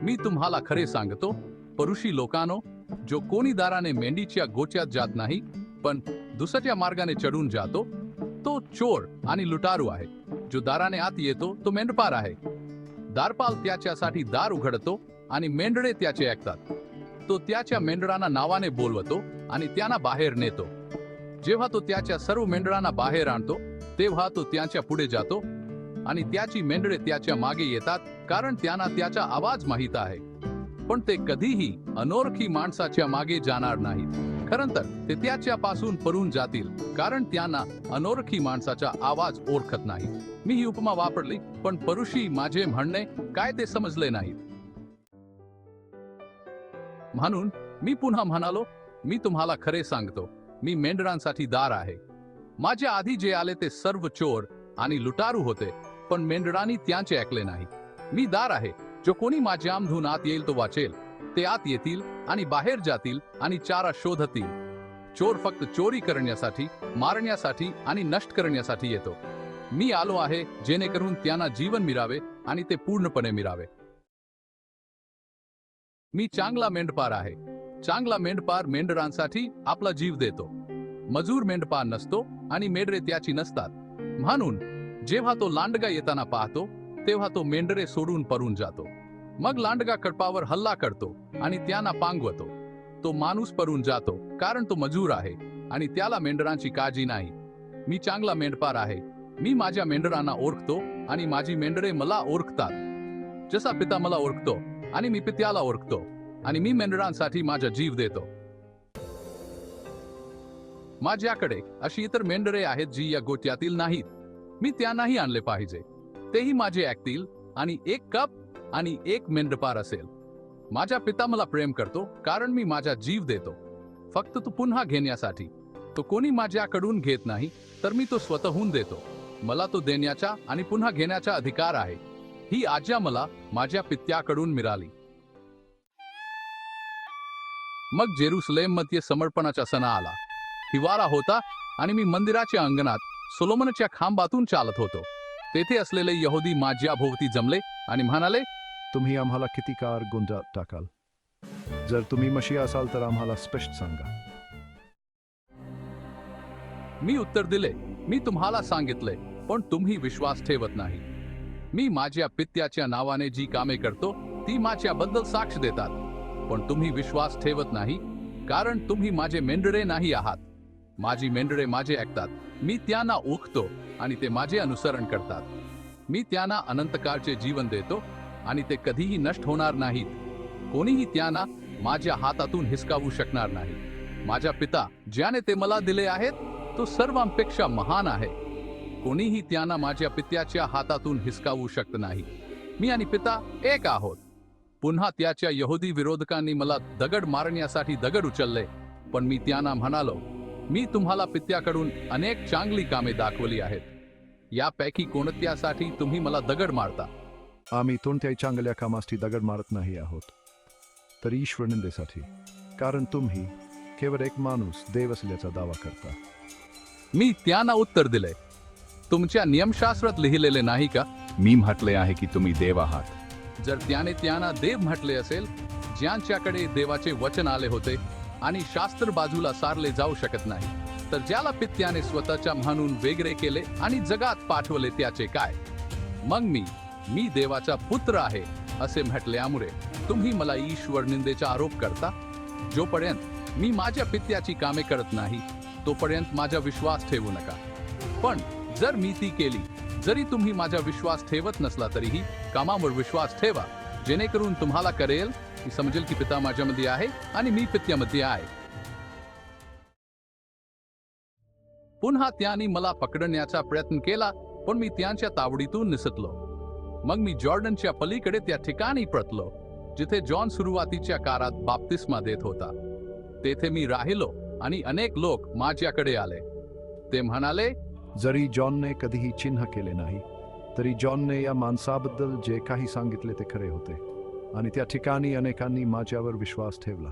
मी तुम्हाला खरे सांगतो, परुषी लोकांनो, जो कोणी दाराने मेंढीच्या गोच्यात जात नाही, पण दुसऱ्या मार्गाने चढून जातो, तो चोर आणि लुटारू आहे. जो दाराने आत येतो तो मेंढपाळ आहे. दारपाल त्याच्यासाठी दार उघडतो आणि मेंढरे त्याचे ऐकतात. तो त्याच्या मेंढरांना नावाने बोलवतो आणि त्यांना बाहेर नेतो. जेव्हा तो त्याच्या सर्व मेंढरांना बाहेर आणतो, तेव्हा तो त्यांच्या पुढे जातो आणि त्याची मेंढरे त्याच्या मागे येतात, कारण त्यांना त्याचा आवाज माहित आहे. पण ते कधीही अनोळखी माणसाच्या मागे जाणार नाहीत. खरं तर ते त्याच्यापासून पळून जातील, कारण त्यांना अनोळखी माणसाचा आवाज ओळखत नाही. मी ही उपमा वापरली, पण परुषी माझे म्हणणे काय ते समजले नाहीत. म्हणून मी पुन्हा म्हणालो, मी तुम्हाला खरे सांगतो, मी मेंढरांसाठी दार आहे. माझ्या आधी जे आले ते सर्व चोर आणि लुटारू होते, पण मेंढरांनी त्यांचे ऐकले नाही. मी दार आहे. जो कोणी माझ्यामधून आत येईल तो वाचेल. ते आत येतील आणि बाहेर जातील आणि चारा शोधतील. चोर फक्त चोरी करण्यासाठी, मारण्यासाठी आणि नष्ट करण्यासाठी येतो. मी आलो आहे जेणेकरून त्यांना जीवन मिळावे आणि ते पूर्णपणे मिळावे. मी चांगला मेंढपाळ आहे. चांगला मेंढपाळ मेंढरांसाठी आपला जीव देतो. मजूर मेंढपाळ नसतो आणि मेंढरे त्याची नसतात. म्हणून जेव्हा तो लांडगा येताना पाहतो, तेव्हा तो मेंढरे सोडून पळून जातो. मग लांडगा कडपावर हल्ला करतो आणि त्यांना पांगवतो. तो माणूस पळून जातो, कारण तो मजूर आहे आणि त्याला मेंढरांची काळजी नाही. मी चांगला मेंढपाळ आहे. मी माझ्या मेंढरांना ओळखतो आणि माझी मेंढरे मला ओळखतात. जसा पिता मला ओळखतो आणि मी पित्याला ओळखतो, आणि मी मेंढरांसाठी माझा जीव देतो. माझ्याकडे अशी इतर मेंढरे आहेत जी या गोट्यातील नाहीत. मी त्यांनाही आणले पाहिजे. तेही माझे ऐकतील, आणि एक कप आणि एक मेंढपाळ असेल. माझा पिता मला प्रेम करतो, कारण मी माझा जीव देतो, फक्त तो पुन्हा घेण्यासाठी. तो कोणी माझ्याकडून घेत नाही, तर मी तो स्वतःहून देतो. मला तो देण्याचा आणि पुन्हा घेण्याचा अधिकार आहे. ही आज्ञा मला माझ्या पित्याकडून मिळाली. मग जेरुसलेममध्ये समर्पणाचा सण आला. हिवाळा होता आणि मी मंदिराच्या अंगणात सोलोमनच्या खांबातून चालत होतो. तेथे असलेले यहुदी माझ्या भोवती जमले आणि म्हणाले, तुम्ही आम्हाला किती काळ गोंधळात टाकाल? जर तुम्ही मशिया असाल तर आम्हाला स्पष्ट सांगा. मी उत्तर दिले, मी तुम्हाला सांगितले, पण तुम्ही विश्वास ठेवत नाही. मी माझ्या पित्याच्या नावाने जी कामे करतो ती माझ्याबद्दल साक्ष देतात, पण तुम्ही विश्वास ठेवत नाही, कारण तुम्ही माझे मेंढरे नाही आहात. माझी मेंढरे माझे ऐकतात. मी त्यांना ओळखतो आणि ते माझे अनुसरण करतात. मी त्यांना अनंतकाळचे जीवन देतो आणि ते कधीही नष्ट होणार नाहीत. कोणीही त्यांना माझ्या हातातून हिसकावू शकणार नाही. माझा पिता ज्याने ते मला दिले आहेत, तो सर्वांपेक्षा महान आहे. कोणीही त्यांना माझ्या पित्याच्या हातातून हिसकावू शकत नाही. मी आणि पिता एक आहोत. पुन्हा त्याच्या यहुदी विरोधकांनी मला दगड मारण्यासाठी दगड उचलले, पण मी त्यांना म्हणालो, मी तुम्हाला पित्याकडून अनेक चांगली कामे दाखवली आहेत. यापैकी कोणत्यासाठी तुम्ही मला दगड मारता? आम्ही कोणत्याही चांगल्या कामासाठी दगड मारत नाही आहोत, तर ईश्वर निंदेसाठी, कारण तुम्ही केवळ एक माणूस देव असल्याचा दावा करता. मी त्यांना उत्तर दिले, तुमच्या नियमशास्त्रात लिहिलेले नाही का, मी म्हटले आहे की तुम्ही देव आहात? जर त्याने त्यांना देव म्हटले असेल, ज्यांच्याकडे देवाचे वचन आले होते आणि शास्त्र बाजूला सारले जाऊ शकत नाही, तर ज्याला पित्याने स्वतःच्या म्हणून वेगळे केले आणि जगात पाठवले त्याचे काय? मग मी देवाचा पुत्र आहे असे म्हटल्यामुळे तुम्ही मला ईश्वर निंदेचा आरोप करता. जोपर्यंत मी माझ्या पित्याची कामे करत नाही, तोपर्यंत माझा विश्वास ठेवू नका. पण जर मी ती केली, जरी तुम्ही माझा विश्वास ठेवत नसला तरीही कामावर विश्वास ठेवा, जेणेकरून तुम्हाला कळेल की समजेल की पिता माझ्यामध्ये आहे आणि मी पित्यामध्ये आहे. पुन्हा त्यांनी मला पकडण्याचा प्रयत्न केला, पण मी त्यांच्या तावडीतून निसटलो. मग मी जॉर्डनच्या पलीकडे त्या ठिकाणी परतलो जिथे जॉन सुरुवातीच्या काळात बाप्तिस्मा देत होता. तेथे मी राहिलो आणि अनेक लोक माझ्याकडे आले. ते म्हणाले, जरी जॉनने कधीही चिन्ह केले नाही, तरी जॉनने या माणसाबद्दल जे काही सांगितले ते खरे होते, आणि त्या ठिकाणी अनेकांनी माझ्यावर विश्वास ठेवला.